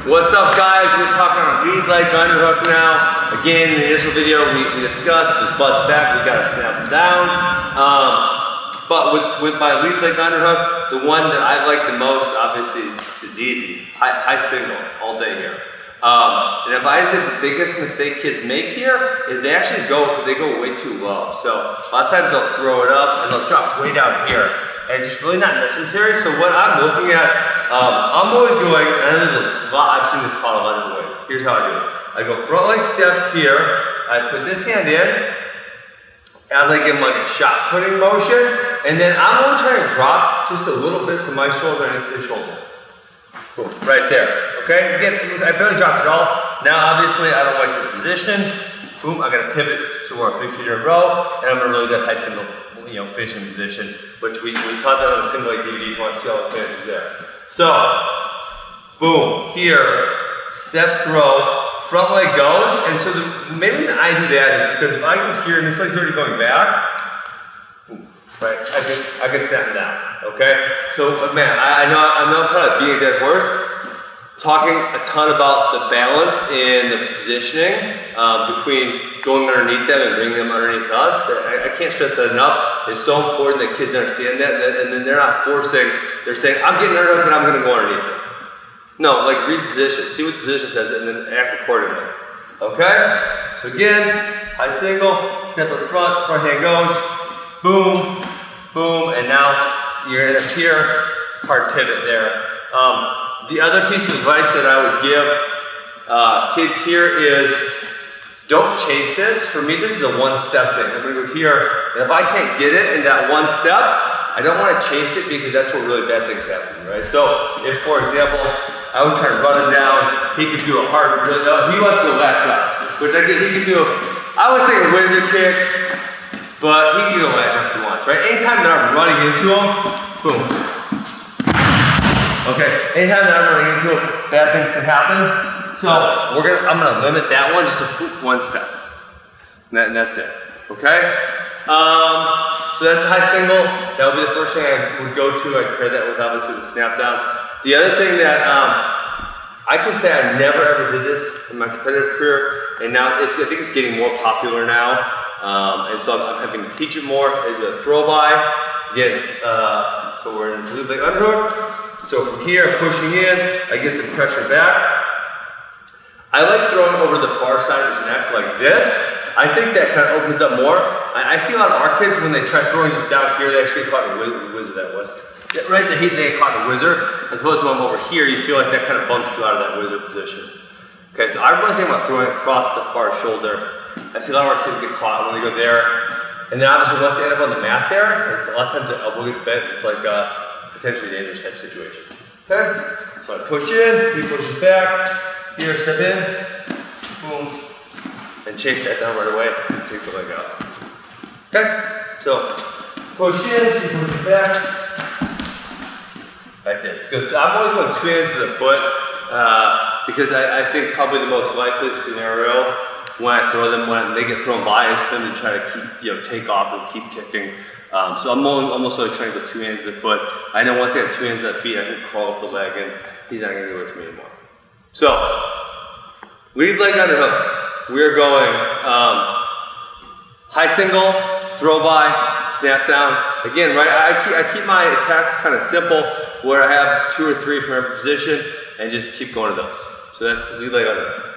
What's up, guys? We're talking on lead leg underhook now. Again, in the initial video we discussed his butt's back, we gotta snap him down. But with my lead leg underhook, the one that I like the most, obviously, it's easy. High single all day here. And if I say the biggest mistake kids make here is they actually go way too low. So a lot of times they'll throw it up and they'll drop way down here. And it's just really not necessary. So what I'm looking at, I'm always going, and there's a lot, I've seen this taught a lot of different ways. Here's how I do it. I go front leg steps here, I put this hand in, as I give them like a shot putting motion, and then I'm only trying to drop just a little bit from my shoulder into his shoulder. Boom, right there, okay? Again, I barely dropped it all. Now obviously I don't like this position. Boom, I gotta pivot, so we're 3 feet in a row, and I'm in a really good high single, finishing position, which we taught that on the single leg DVD if you want to see all the finishes there. So, boom, here, step throw, front leg goes, and so the main reason I do that is because if I go here and this leg's already going back, boom, right, I can snap it down, okay? So, but man, I know I'm kind of being a dead horse, talking a ton about the balance and the positioning between going underneath them and bringing them underneath us. I can't stress that enough. It's so important that kids understand that, and then they're not forcing, they're saying, I'm getting underhooked and I'm gonna go underneath it. No, like read the position, see what the position says, and then act accordingly. Okay? So again, high single, step up front hand goes, boom, boom, and now you're in up here, hard pivot there. The other piece of advice that I would give kids here is don't chase this. For me, this is a one-step thing. I'm gonna go here, and if I can't get it in that one step, I don't wanna chase it because that's where really bad things happen, right? So if, for example, I was trying to run him down, he could do a hard, he wants to go lat drop, which I get, he can do, I was thinking wizard kick, but he can do a lat drop if he wants, right? Anytime that I'm running into him, boom. Okay, anytime that I'm running into him, bad things can happen. So I'm gonna limit that one just to one step. And that's it, okay? So that's the high single. That would be the first thing I would go to. I'd pair that with obviously the snap down. The other thing that I can say I never ever did this in my competitive career, and now I think it's getting more popular now. And so I'm having to teach it more, is a throw by. Again, so we're in this lead leg underhook. So from here, pushing in, I get some pressure back. I like throwing over the far side of his neck like this. I think that kind of opens up more. I see a lot of our kids, when they try throwing just down here, they actually get caught in a whizzer that was. Right, they get caught in a whizzer. As opposed to when I'm over here, you feel like that kind of bumps you out of that whizzer position. Okay, so I really think about throwing across the far shoulder. I see a lot of our kids get caught when they go there. And then obviously once they end up on the mat there, a lot of times their elbow gets bent. It's like potentially dangerous type situation. Okay, so I push in, he pushes back, here, step in, boom, and chase that down right away, and take the leg out. Okay, so push in, he pushes back, right there. Because I'm always going 2 hands to the foot, because I think probably the most likely scenario when I throw them, when they get thrown by, is for them to try to keep, take off and keep kicking. So I'm almost always trying to go 2 hands to the foot. I know once I have 2 hands to the feet, I can crawl up the leg and he's not gonna get away from me anymore. So, lead leg underhook. We're going high single, throw by, snap down. Again, right, I keep my attacks kind of simple, where I have 2 or 3 from every position and just keep going to those. So that's lead leg underhook.